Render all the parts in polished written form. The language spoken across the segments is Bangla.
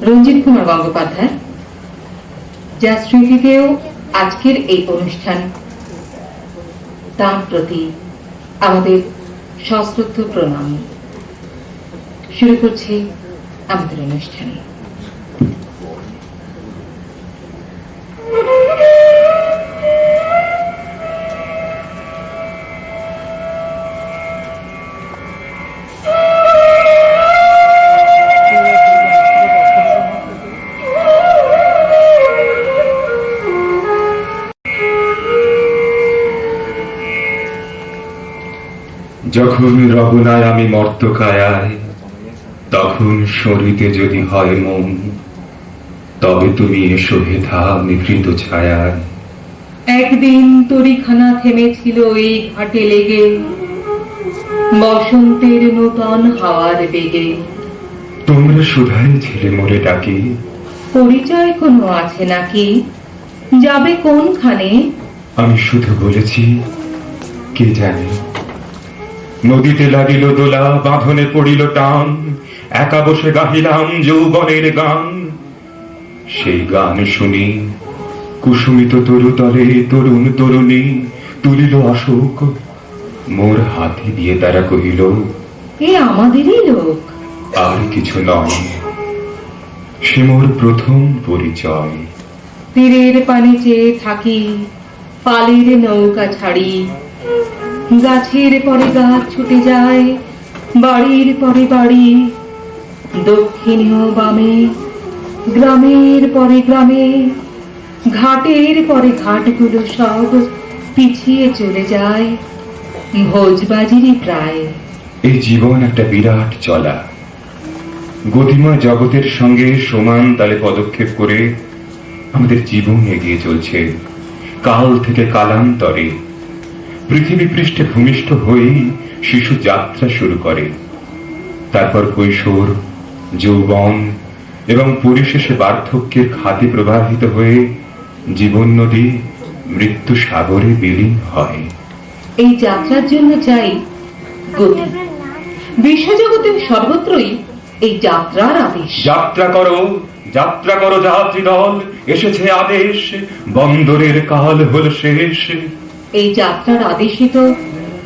রঞ্জিত কুমার গঙ্গোপাধ্যায়, যার স্মৃতিতেও আজকের এই অনুষ্ঠান, তার প্রতি আমাদের সশ্রদ্ধ প্রণাম। শুরু করছি আমাদের অনুষ্ঠান। যখন রবনায় আমি মর্তকায়ায়, তখন শরীরে যদি হয় মন, তবে তুমি এসো হেথা নিভৃত ছায়ায়। একদিন তরিখানা থেমেছিল এই ঘাটে লেগে, বসন্তের নূতন হাওয়ার বেগে। তোমরা শুধাই ছিলে মোরে ডাকি, পরিচয় কোনো আছে নাকি? যাবে কোনখানে? আমি শুধু বলেছি কে জানে। নদীতে লাগিল দোলা, বাঁধনে পড়িল টান, একা বসে গাহিলাম যৌবনের গান। সেই গান শুনি কুসুমিত তরুতলে তরুণ তরুণী তুলিল অশোক, মোর হাতে দিয়ে তারা কহিল, এ আমাদেরই লোক। আর কিছু নয়, সে মোর প্রথম পরিচয়। তীরের পানে চেয়ে থাকি, পালের নৌকা ছাড়ি, গাছের পরে গাছ ছুটে যায়, বাড়ির পরে বাড়ি, দক্ষিণে ও বামে, গ্রামের পরে গ্রামে, ঘাটের পরে ঘাটগুলো সব পিছিয়ে চলে যায়, ভোজবাজিরই প্রায়। এই জীবন একটা বিরাট চলা, গতিময় জগতের সঙ্গে সমান তালে পদক্ষেপ করে আমাদের জীবন এগিয়ে চলছে। কাল থেকে কালান্তরে পৃথিবী পৃষ্ঠে ভূমিষ্ঠ হয়েই শিশু যাত্রা শুরু করে। তারপর কৈশোর, যৌবন এবং পরিশেষে বার্ধক্যের খাতে প্রবাহিত হয়ে জীবন নদী মৃত্যু সাগরে বিলীন হয়। এই যাত্রার জন্য চাই গতি। বিশ্বজগতে সর্বত্রই এই যাত্রার আদেশ। যাত্রা করো, যাত্রা করো যাত্রী দল, এসেছে আদেশ, বন্দরের কাল হল শেষ। এই যাত্রার আদেশই তো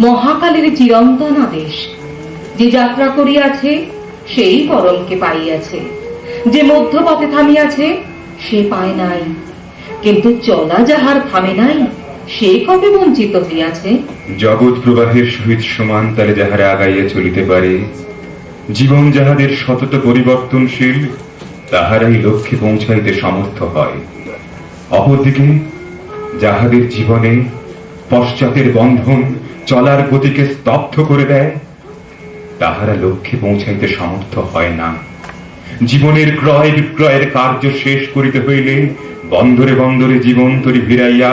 মহাকালের চিরন্তন আদেশ। যে যাত্রা করিয়াছে সেই পরমকে পাইয়াছে, যে মধ্যপথে থামিয়াছে সে পায় নাই, কিন্তু চলা যাহার থামে নাই সে কবে বঞ্চিত হইয়াছে। জগৎ প্রবাহের সহিত সমান তালে যাহারা আগাইয়া চলিতে পারে, জীবন যাহাদের সতত পরিবর্তনশীল, তাহারাই লক্ষ্যে পৌঁছাইতে সমর্থ হয়। অপরদিকে যাহাদের জীবনে পশ্চাতের বন্ধন চলার গতিকে স্তব্ধ করে দেয়, তাহারা লক্ষ্যে পৌঁছাইতে সমর্থ হয় না। জীবনের ক্রয় বিক্রয়ের কার্য শেষ করিতে হইলে বন্দরে বন্দরে জীবন তরি ভিড়াইয়া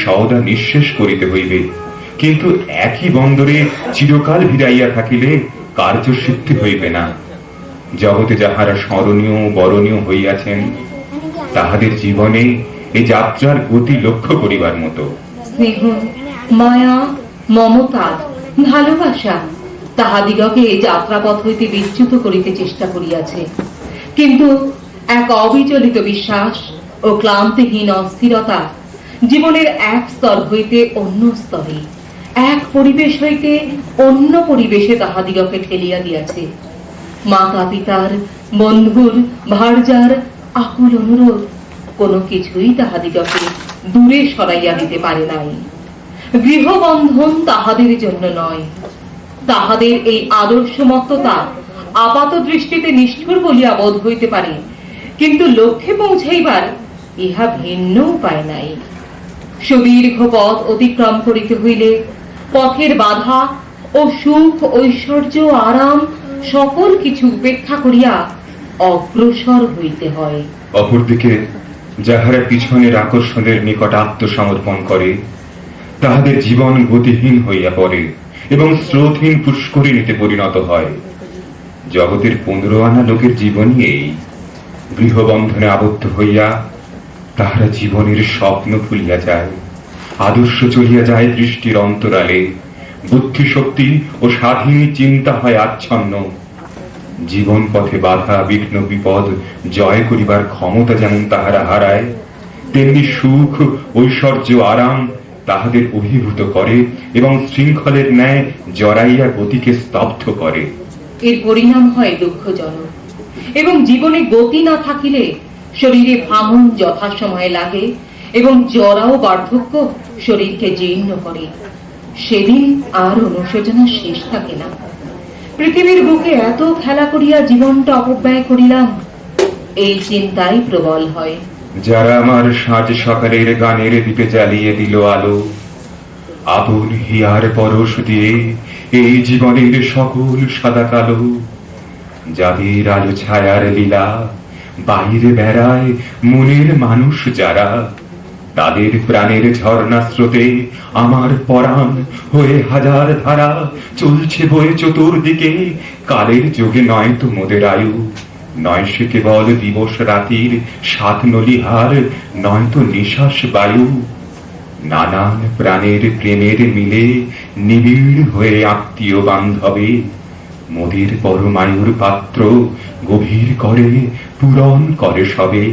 সওদা নিঃশেষ করিতে হইবে, কিন্তু একই বন্দরে চিরকাল ভিড়াইয়া থাকিলে কার্য সিদ্ধি হইবে না। জগতে যাহারা স্মরণীয় বরণীয় হইয়াছেন, তাহাদের জীবনে এই যাত্রার গতি লক্ষ্য করিবার মতো। স্নেহ, মায়া, মমতা, ভালোবাসা তাহাদিগকে যাত্রাপথ হইতে বিচ্যুত করিতে চেষ্টা করিয়াছে, কিন্তু এক অবিচলিত বিশ্বাস ও ক্লান্তিহীন অস্থিরতা জীবনের এক স্তর হইতে অন্য স্তরে, এক পরিবেশ হইতে অন্য পরিবেশে তাহাদিগকে ঠেলিয়া দিয়াছে। মাতা পিতার, বন্ধুর, ভার্যার আকুল অনুরোধ কোনো কিছুই তাহাদিগকে দূরে সরাইয়া দিতে পারে নাই। গৃহবন্ধন তাহাদের জন্য নয়। তাহাদের এই আদর্শমত্ততা আপাত দৃষ্টিতে নিষ্ঠুর বলিয়া বোধ হইতে পারে, কিন্তু লক্ষ্যে পৌঁছাইবার ইহা ভিন্ন উপায় নাই। সুদীর্ঘ পথ অতিক্রম করিতে হইলে পথের বাধা ও সুখ, ঐশ্বর্য, আরাম সকল কিছু উপেক্ষা করিয়া অগ্রসর হইতে হয়। অপরদিকে যাহারা পিছনের আকর্ষণের নিকট আত্মসমর্পণ করে, তাহাদের জীবন গতিহীন হইয়া পড়ে এবং স্রোতহীন পুষ্করিণীতে পরিণত হয়। জগতের 15 আনা লোকের জীবনই এই। গৃহবন্ধনে আবদ্ধ হইয়া তাহারা জীবনের স্বপ্ন ভুলিয়া যায়, আদর্শ চলিয়া যায় দৃষ্টির অন্তরালে, বুদ্ধি শক্তি ও স্বাধীন চিন্তা হয় আচ্ছন্ন। জীবন পথে বাধা বিঘ্ন বিপদ জয় করিবার ক্ষমতা যেমন তাহারা হারায়, তেমনি সুখ ঐশ্বর্য আরাম তাহাদের অভিভূত করে এবং শৃঙ্খলের ন্যায় জড়াইয়া গতিকে স্তব্ধ করে। এর পরিণাম হয় দুঃখজনক, এবং জীবনে গতি না থাকিলে শরীরে ভাঙন যথাসময়ে লাগে এবং জরা ও বার্ধক্য শরীরকে জীর্ণ করে। সেদিন আর অনুশোচনা শেষ থাকে না। পৃথিবীর বুকে এত খেলা করিয়া জীবনটা অপব্যয় করিলাম, এই চিন্তাই প্রবল হয়। যারা আমার সাঁঝ সকালের গানের দ্বীপে জ্বালিয়ে দিল আলো, আপন হিয়ার পরশ দিয়ে এই জীবনের সকল সাদা কালো, যাদের আলো ছায়ার লীলা বাইরে বেড়ায় মনের মানুষ যারা, তাদের প্রাণের ঝর্ণা স্রোতে আমার পরাণ হয়ে হাজার ধারা চলছে বয়ে চতুর্দিকে। কালের যোগে নয় তো মোদের আয়ু, নয় সে কেবল দিবস রাতির সাত নলিহার, নয় তো নিঃশ্বাস বায়ু। নানান প্রাণের প্রেমের মিলে নিবিড় হয়ে আত্মীয় বান্ধবে, মোদের পরমায়ুর পাত্র গভীর করে পূরণ করে সবে।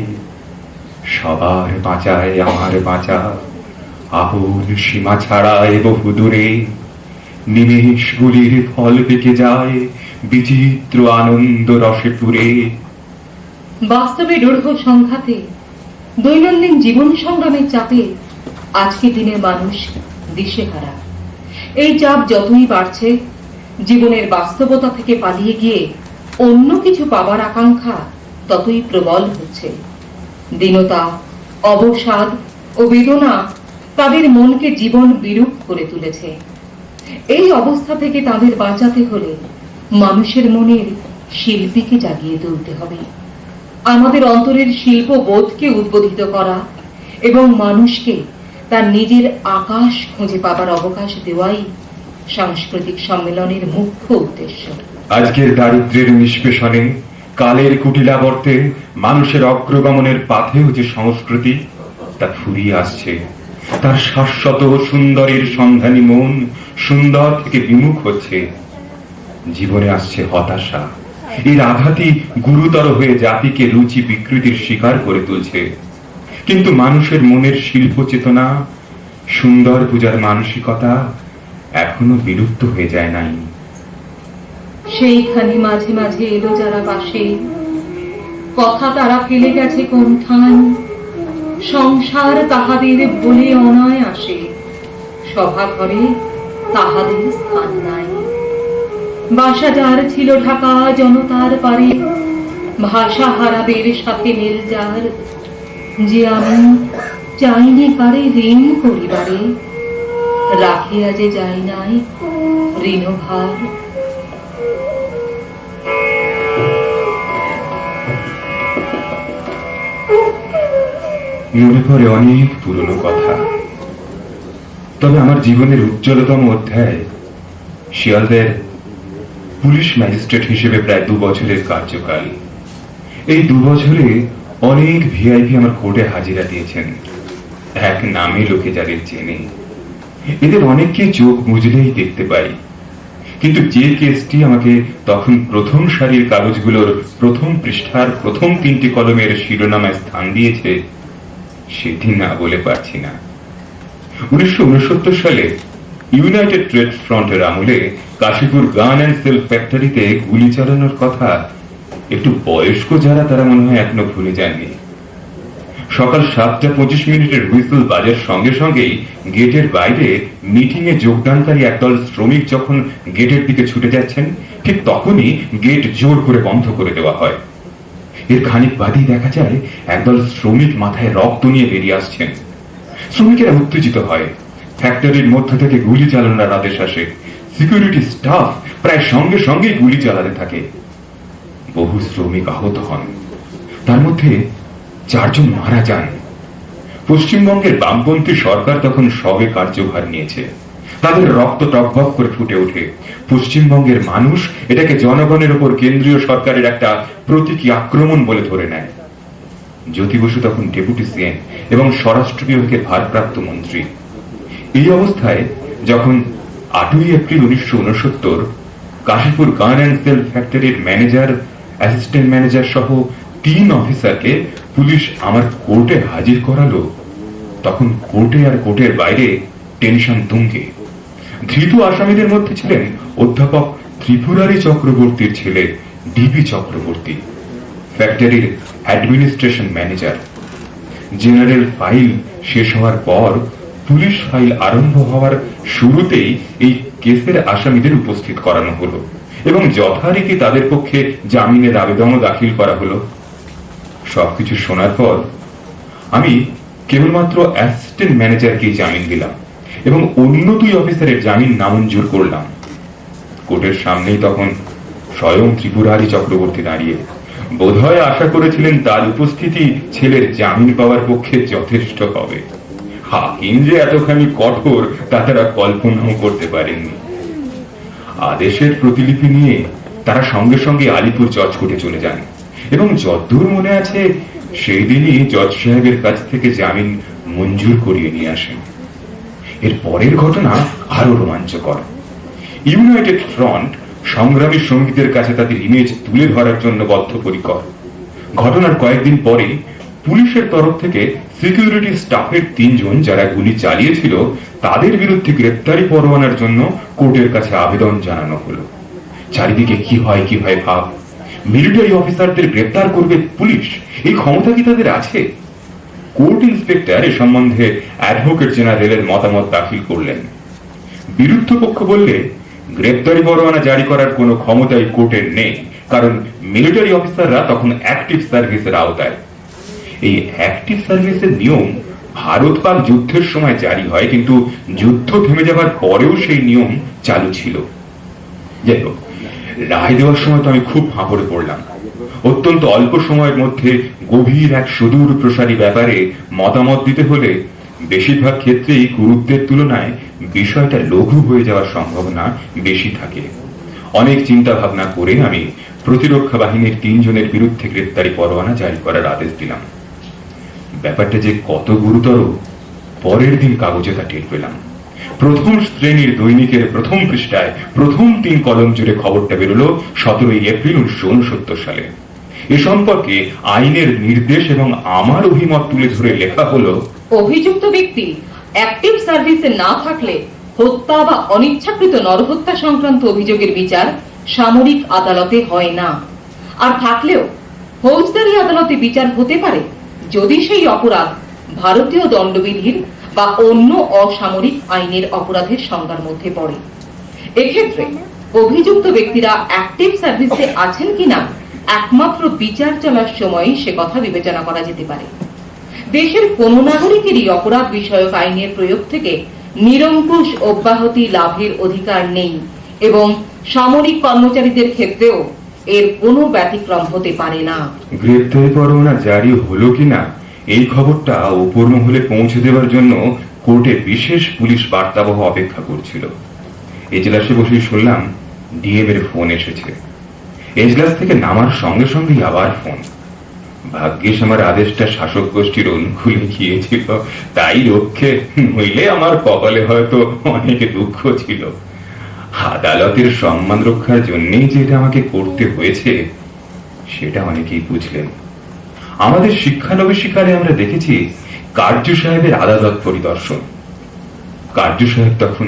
সবার বাঁচায় আমার বাঁচা, আপন সীমা ছাড়ায় বহু দূরে, নিমেষগুলির ফল পেকে যায় বিচিত্র আনন্দ রসে পুরে। বাস্তবে দূঢ় সংঘাতে, দৈনন্দিন জীবন সংগ্রামের চাপে আজকের দিনের মানুষ দিশেহারা। এই চাপ যতই বাড়ছে, জীবনের বাস্তবতা থেকে পালিয়ে গিয়ে অন্য কিছু পাবার আকাঙ্ক্ষা ততই প্রবল হচ্ছে। দীনতা, অবসাদ ও বেদনা তাদের মনকে জীবন বিরূপ করে তুলেছে। এই অবস্থা থেকে তাদের বাঁচাতে হলে মানুষের মনের শিল্পীকে জাগিয়ে তুলতে হবে। আমাদের অন্তরের শিল্প বোধকে উদ্বোধিত করা এবং মানুষকে তার নিজের আকাশ খুঁজে পাবার অবকাশ দেওয়াই সাংস্কৃতিক সম্মেলনের মুখ্য উদ্দেশ্য। আজকের দারিদ্র্যের নিষ্পেষণে, কালের কুটিলাবর্তে মানুষের অগ্রগমনের পাথেও যে সংস্কৃতি তা ফুরিয়ে আসছে, তার শাশ্বত সুন্দরের সন্ধানী মন সুন্দর থেকে বিমুখ হচ্ছে। জীবনে আসছে হতাশা, এর আঘাতই গুরুতর হয়ে জাতিকে রুচি বিকৃতির শিকার করে তুলছে। কিন্তু মানুষের মনের শিল্প চেতনা, সুন্দর পূজার মানসিকতা এখনো বিলুপ্ত হয়ে যায় নাই। সেইখানে মাঝে মাঝে এলো যারা পাশে, কথা তারা ফেলে গেছে কোন ঠান, সংসার তাহাদের বলে অনয় আসে, সভা ঘরে তাহাদের স্থান নাই। বাসা যার ছিল ঢাকা জনতার পারে, ভাষা হারাদের সাথে মিল যার, যে আমি চাইনি কারে ঋণ করিবারে, রাখিয়া যে যাই নাই ঋণভার। মনে পড়ে অনেক পুরনো কথা, তবে আমার জীবনের উজ্জ্বলতম অধ্যায় শিয়ালদের পুলিশ ম্যাজিস্ট্রেট হিসেবে প্রায় 2 বছরের কার্যকাল। এই 2 বছরে অনেক ভিআইপি আমার কোর্টে হাজিরা দিয়েছেন, এক নামে লোকে যাদের চেনে। এদের অনেককে চোখ মুজলেই দেখতে পাই, কিন্তু যে কেসটি আমাকে তখন প্রথম সারির কাগজগুলোর প্রথম পৃষ্ঠার প্রথম 3টি কলমের শিরোনামায় স্থান দিয়েছে, সেটি না বলে পারছি না। 1969 সালে ইউনাইটেড ট্রেড ফ্রন্টের আমলে কাশীপুর গান অ্যান্ড সেল ফ্যাক্টরিতে গুলি চালানোর কথা একটু বয়স্ক যারা তারা মনে হয় এখনো ভুলে যাননি। সকাল 7:25 হুইসেল বাজার সঙ্গে সঙ্গেই গেটের বাইরে মিটিং এ যোগদানকারী একদল শ্রমিক যখন গেটের দিকে ছুটে যাচ্ছেন, ঠিক তখনই গেট জোর করে বন্ধ করে দেওয়া হয়। এর খানিক বাদেই দেখা যায় একদল শ্রমিক মাথায় রক্ত নিয়ে বেরিয়ে আসছেন। শ্রমিকেরা উত্তেজিত হয়, ফ্যাক্টরির মধ্য থেকে গুলি চালানোর আদেশ আসে। সিকিউরিটি স্টাফ প্রায় সঙ্গে সঙ্গে গুলি চালাতে থাকে। বহু শ্রমিক আহত হন, তার মধ্যে 4 জন মারা যান। পশ্চিমবঙ্গের বামপন্থী সরকার তখন সবে কার্যভার নিয়েছে, তাদের রক্ত টকবক করে ফুটে ওঠে। পশ্চিমবঙ্গের মানুষ এটাকে জনগণের উপর কেন্দ্রীয় সরকারের একটা প্রতীকী আক্রমণ বলে ধরে নেয়। জ্যোতি বসু তখন ডেপুটি সিএম এবং স্বরাষ্ট্র বিভাগের ভারপ্রাপ্ত মন্ত্রী। এই অবস্থায় যখন 8ই এপ্রিল 1969 কাশীপুর গান অ্যান্ড সেল ফ্যাক্টরির ম্যানেজার, অ্যাসিস্ট্যান্ট ম্যানেজার সহ 3 অফিসারকে পুলিশ আমার কোর্টে হাজির করালো, তখন কোর্টে আর কোর্টের বাইরে টেনশন তুঙ্গে। ধৃত আসামিদের মধ্যে ছিলেন অধ্যাপক ত্রিপুরারি চক্রবর্তীর ছেলে ডিপি চক্রবর্তী, ফ্যাক্টরির অ্যাডমিনিস্ট্রেশন ম্যানেজার। জেনারেল ফাইল শেষ হওয়ার পর পুলিশ ফাইল আরম্ভ হওয়ার শুরুতেই এই কেসের আসামিদের উপস্থিত করানো হলো এবং যথারীতি তাদের পক্ষে জামিনের আবেদনও দাখিল করা হলো। সবকিছু শোনার পর আমি কেবলমাত্র অ্যাসিস্ট্যান্ট ম্যানেজারকেই জামিন দিলাম এবং অন্য 2 অফিসারের জামিন নামঞ্জুর করলাম। কোর্টের সামনেই তখন স্বয়ং ত্রিপুরারি চক্রবর্তী দাঁড়িয়ে বোধহয় আশা করেছিলেন তার উপস্থিতি ছেলের জামিন পাওয়ার পক্ষে যথেষ্ট হবে। হাকিম যে এতখানি কঠোর তা তারা কল্পনাও করতে পারেননি। আদেশের প্রতিলিপি নিয়ে তারা সঙ্গে সঙ্গে আলিপুর জজ কোর্টে চলে যান এবং যতদূর মনে আছে সেই দিনই জজ সাহেবের কাছ থেকে জামিন মঞ্জুর করিয়ে নিয়ে আসেন। এর পরের ঘটনা আরো রোমাঞ্চকর। ইউনাইটেড ফ্রন্ট সংগ্রামী সঙ্গীদের কাছে তাদের ইমেজ তুলে ধরার জন্য বদ্ধপরিকর। ঘটনার কয়েকদিন পরে পুলিশের তরফ থেকে সিকিউরিটি স্টাফের 3 জন যারা গুলি চালিয়েছিল তাদের বিরুদ্ধে গ্রেপ্তারি পরোয়ানার জন্য কোর্টের কাছে আবেদন জানানো হলো। চারিদিকে কি হয় ভাব, মিলিটারি অফিসারদের গ্রেপ্তার করবে পুলিশ, এই ক্ষমতা কি তাদের আছে? কোর্ট ইন্সপেক্টর এ সম্বন্ধে অ্যাডভোকেট জেনারেলের মতামত দাখিল করলেন। বিরুদ্ধ পক্ষ বললে গ্রেপ্তারি পরোয়ানা জারি করার কোনো ক্ষমতাই কোর্টের নেই, কারণ মিলিটারি অফিসাররা তখন অ্যাক্টিভ সার্ভিসের আওতায়। এই অ্যাক্টিভ সার্ভিসের নিয়ম ভারত পাক যুদ্ধের সময় জারি হয়, কিন্তু যুদ্ধ থেমে যাবার পরেও সেই নিয়ম চালু ছিল। যাই হোক, রায় দেওয়ার সময় তো আমি খুব ফাঁপড়ে পড়লাম। অত্যন্ত অল্প সময়ের মধ্যে গভীর এক সুদূর প্রসারী ব্যাপারে মতামত দিতে হলে বেশিরভাগ ক্ষেত্রেই গুরুত্বের তুলনায় বিষয়টা লঘু হয়ে যাওয়ার সম্ভাবনা বেশি থাকে। অনেক চিন্তা ভাবনা করে আমি প্রতিরক্ষা বাহিনীর 3 জনের বিরুদ্ধে গ্রেপ্তারি পরোয়ানা জারি করার আদেশ দিলাম। ব্যাপারটা যে কত গুরুতর পরের দিন কাগজে তা টের পেলাম। প্রথম শ্রেণীর দৈনিকের প্রথম পৃষ্ঠায় প্রথম 3 কলম জুড়ে খবরটা বেরোলো 17 এপ্রিল 1969 সালে। এ সম্পর্কে আইনের নির্দেশ এবং আমার অভিমত তুলে ধরে লেখা হলো, অভিযুক্ত ব্যক্তি অ্যাক্টিভ সার্ভিসে না থাকলে হত্যা বা অনিচ্ছাকৃত নরহত্যা সংক্রান্ত অভিযোগের বিচার সামরিক আদালতে হয় না, আর থাকলেও ফৌজদারি আদালতে বিচার হতে পারে যদি সেই অপরাধ ভারতীয় দণ্ডবিধির বা অন্য অসামরিক আইনের অপরাধের সংজ্ঞার মধ্যে পড়ে। এক্ষেত্রে অভিযুক্ত ব্যক্তিরা অ্যাক্টিভ সার্ভিসে আছেন কিনা একমাত্র বিচার চলার সময় সে কথা বিবেচনা করা যেতে পারে। দেশের কোন নাগরিকেরই অপরাধ বিষয়ক আইনের প্রয়োগ থেকে নিরঙ্কুশ অব্যাহতি লাভের অধিকার নেই এবং সামরিক কর্মচারীদের ক্ষেত্রেও এর কোনো ব্যতিক্রম হতে পারে না। গ্রেপ্তারি পরোয়ানা জারি হলো কিনা এই খবরটা উপর মহলে পৌঁছে দেওয়ার জন্য কোর্টে বিশেষ পুলিশ বার্তাবহ অপেক্ষা করছিল। এজলাসে বসে শুনলাম ডিএম এর ফোন এসেছে। এজলাস থেকে নামার সঙ্গে সঙ্গেই আবার ফোন। ভাগ্যিস আমার আদেশটা শাসক গোষ্ঠীর অনুকূলে গিয়েছিল, তাই রক্ষে, নইলে আমার কপালে হয়তো অনেক দুঃখ ছিল। আদালতের সম্মান রক্ষার জন্যই যেটা আমাকে করতে হয়েছে সেটা অনেকেই বুঝলেন। আমাদের শিক্ষানবিশিকারে আমরা দেখেছি কার্য সাহেবের আদালত পরিদর্শন। কার্য সাহেব তখন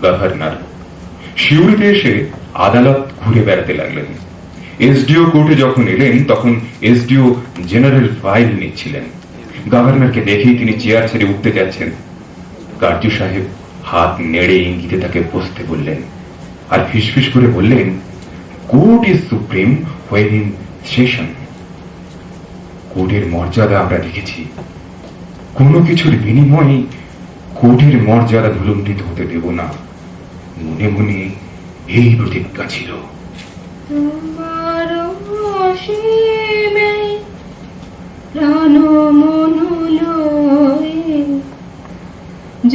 গভর্নর। শিউরিতে এসে আদালত ঘুরে বেড়াতে লাগলেন। এসডিও কোর্টে যখন এলেন তখন এসডিও জেনারেল ফাইল নিচ্ছিলেন। গভর্নরকে দেখেই তিনি চেয়ার ছেড়ে উঠতে যাচ্ছেন। কার্য সাহেব হাত নেড়ে ইঙ্গিতে তাকে বসতে বললেন আর ফিসফিস করে বললেন, court is supreme when in session. কোর্টের মর্যাদা আমরা দেখেছি, কোনো কিছুর বিনিময়ে কোর্টের মর্যাদা ধুলুণ্ঠিত হতে দেব না। মনে মনে এই প্রতিজ্ঞা ছিল।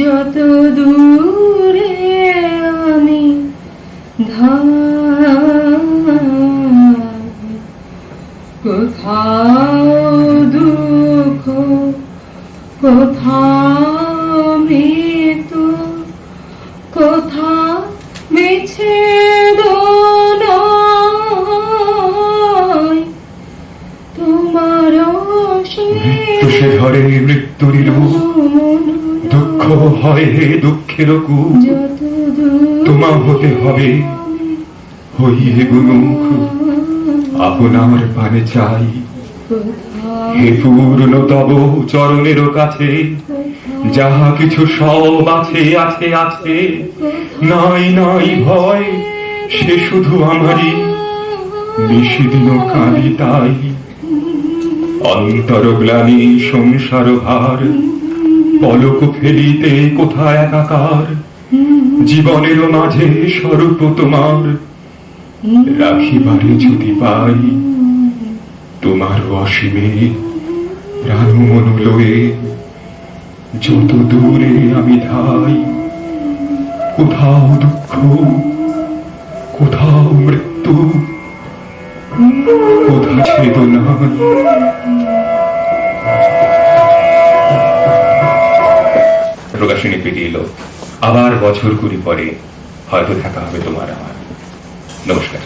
যত দূরে আমি কোথাও দুঃখ, কোথাও মৃত্যু, কোথাও বিচ্ছেদ তোমার মৃত্যু সে ধরে মৃত্যুরই রূপ, দুঃখ হয় হে দুঃখের কূপ, তোমা হতে হবে হইয়ে গুণুখ, আপনার পানে চাই হে পূর্ণ তব চরণের কাছে, যাহা কিছু সব আছে আছে আছে, নাই নাই ভয় সে শুধু আমারই, নিষিদিন কাঁদি তাই, অন্তর গ্লানি সংসার ভার, পলক ফেলিতে কোথায় একাকার, জীবনের মাঝে স্বরূপ তোমার, রাখিবারে যদি পাই, তোমার অসীমে প্রাণ মন লয়ে, যত দূরে আমি ধাই, কোথাও দুঃখ, কোথাও মৃত্যু, কোথা ছেদনা। প্রকাশনী পেরিয়ে এলো, আবার বছর কুড়ি পরে হয়তো দেখা হবে তোমার আমার। নমস্কার।